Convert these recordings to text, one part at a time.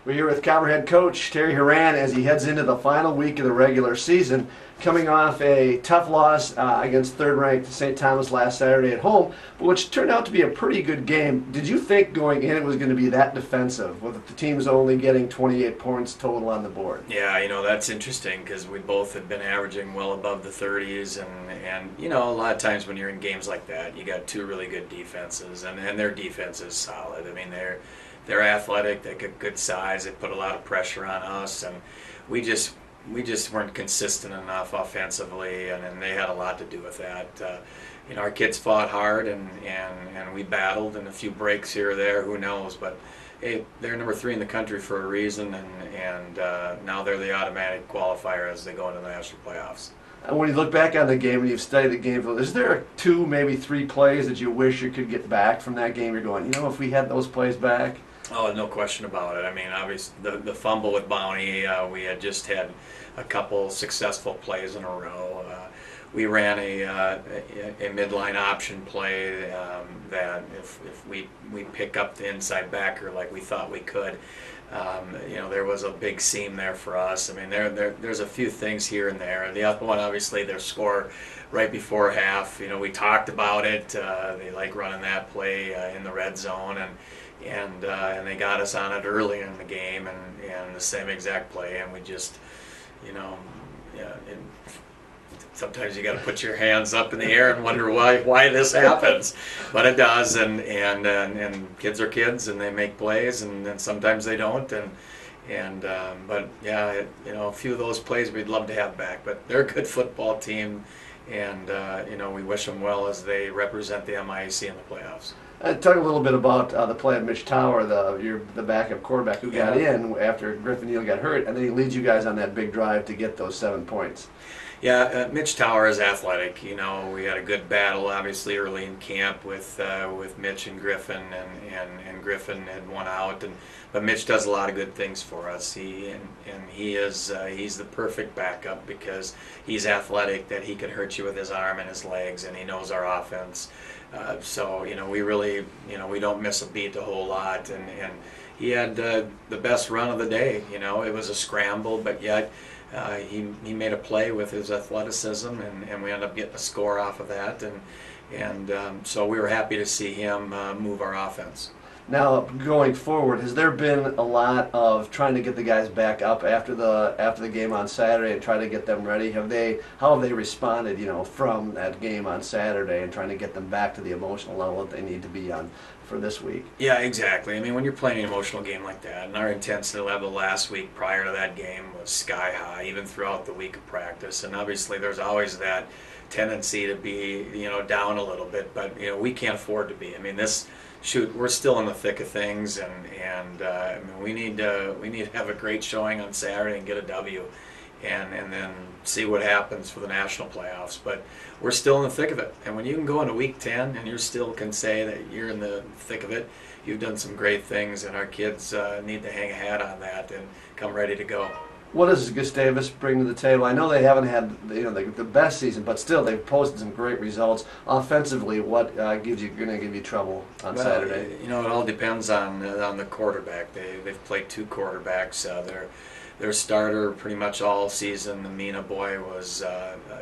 We're here with Cobber head coach Terry Horan as he heads into the final week of the regular season, coming off a tough loss against third-ranked St. Thomas last Saturday at home, but which turned out to be a pretty good game. Did you think going in it was going to be that defensive, with the teams only getting 28 points total on the board? Yeah, that's interesting because we both have been averaging well above the 30s, and a lot of times when you're in games like that, you got two really good defenses, and their defense is solid. I mean, they're athletic, they got good size, they put a lot of pressure on us, and we just weren't consistent enough offensively, and they had a lot to do with that. Our kids fought hard, and we battled, and a few breaks here or there, who knows, but hey, they're number 3 in the country for a reason, and now they're the automatic qualifier as they go into the national playoffs. And when you look back on the game and you've studied the game, is there 2, maybe 3 plays that you wish you could get back from that game? You're going, if we had those plays back? Oh, no question about it. I mean, obviously, the fumble with Bounty, we had just had a couple successful plays in a row. We ran a midline option play that if we pick up the inside backer like we thought we could, there was a big seam there for us. I mean, there's a few things here and there. The other one, obviously, their score right before half. We talked about it. They like running that play in the red zone, and they got us on it early in the game, and the same exact play, and we just, sometimes you got to put your hands up in the air and wonder why this happens, but it does, and kids are kids, and they make plays, and then sometimes they don't, but yeah, a few of those plays we'd love to have back, but they're a good football team, and we wish them well as they represent the MIAC in the playoffs. Talk a little bit about the play of Mitch Tower, the backup quarterback who got in after Griffin Neal got hurt, and then he leads you guys on that big drive to get those 7 points. Yeah, Mitch Tower is athletic. We had a good battle, obviously, early in camp with Mitch and Griffin, and Griffin had won out, but Mitch does a lot of good things for us. He's the perfect backup because he's athletic, that he can hurt you with his arm and his legs, and he knows our offense. So we really we don't miss a beat a whole lot, and he had the best run of the day. It was a scramble, but yet. He made a play with his athleticism, and we ended up getting a score off of that, and so we were happy to see him move our offense. Now, going forward, has there been a lot of trying to get the guys back up after the game on Saturday and try to get them ready? How have they responded, from that game on Saturday, and trying to get them back to the emotional level that they need to be on for this week? Yeah, exactly. I mean, when you're playing an emotional game like that, and our intensity level last week prior to that game was sky high, even throughout the week of practice, and obviously there's always that tendency to be, down a little bit, but, we can't afford to be. I mean, we're still in the thick of things, and I mean, we need to have a great showing on Saturday and get a W, and then see what happens for the national playoffs. But we're still in the thick of it, and when you can go into week 10 and you still can say that you're in the thick of it, you've done some great things, and our kids need to hang a hat on that and come ready to go. What does Gustavus bring to the table? I know they haven't had the best season, but still they've posted some great results. Offensively, what going to give you trouble on Saturday? It all depends on the quarterback. They've played 2 quarterbacks. Their starter pretty much all season, the Mina boy,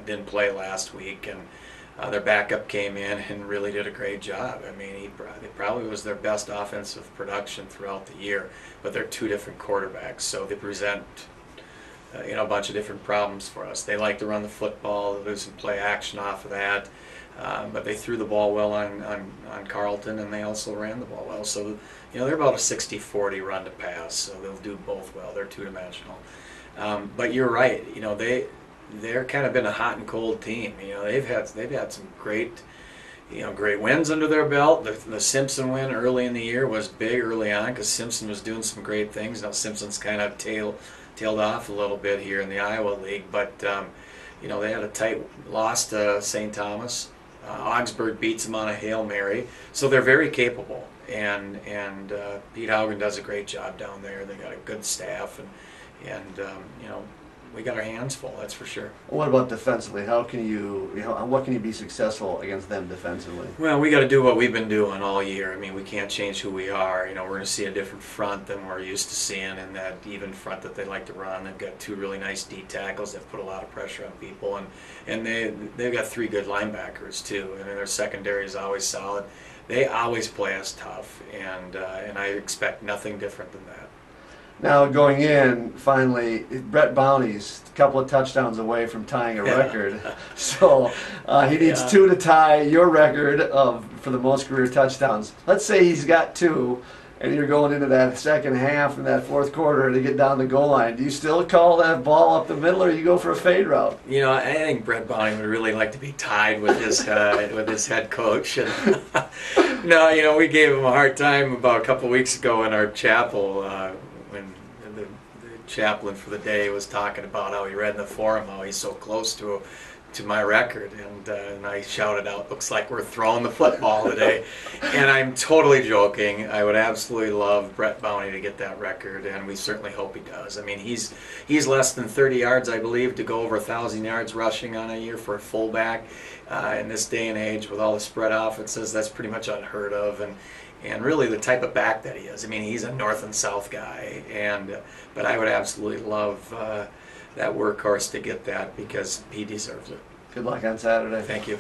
didn't play last week, and their backup came in and really did a great job. I mean, he probably was their best offensive production throughout the year, but they're 2 different quarterbacks, so they present a bunch of different problems for us. They like to run the football, they do some play action off of that, but they threw the ball well on Carlton, and they also ran the ball well. So, they're about a 60-40 run to pass, so they'll do both well. They're two-dimensional. But you're right. They're kind of been a hot and cold team. They've had some great wins under their belt. The Simpson win early in the year was big early on because Simpson was doing some great things. Now Simpson's kind of tailed off a little bit here in the Iowa League, but they had a tight loss to St. Thomas. Augsburg beats them on a Hail Mary, so they're very capable. And Pete Haugen does a great job down there. They got a good staff, and we got our hands full. That's for sure. What about defensively? How can what can you be successful against them defensively? Well, we got to do what we've been doing all year. I mean, we can't change who we are. We're going to see a different front than we're used to seeing, and that even front that they like to run. They've got two really nice D tackles that put a lot of pressure on people, and they've got three good linebackers too. And their secondary is always solid. They always play us tough, and I expect nothing different than that. Now going in, finally, Brett Bounty's a couple of touchdowns away from tying a record. So he needs 2 to tie your record for the most career touchdowns. Let's say he's got 2, and you're going into that second half and that fourth quarter to get down the goal line. Do you still call that ball up the middle, or you go for a fade route? I think Brett Bounty would really like to be tied with his head coach. And no, we gave him a hard time about a couple of weeks ago in our chapel. When the chaplain for the day was talking about how he read in the forum how he's so close to my record, and I shouted out, "Looks like we're throwing the football today," and I'm totally joking. I would absolutely love Brett Bounty to get that record, and we certainly hope he does. I mean, he's less than 30 yards, I believe, to go over 1,000 yards rushing on a year for a fullback. In this day and age, with all the spread offenses, that's pretty much unheard of, and really the type of back that he is. I mean, he's a north and south guy, but I would absolutely love that workhorse to get that because he deserves it. Good luck on Saturday. Thank you.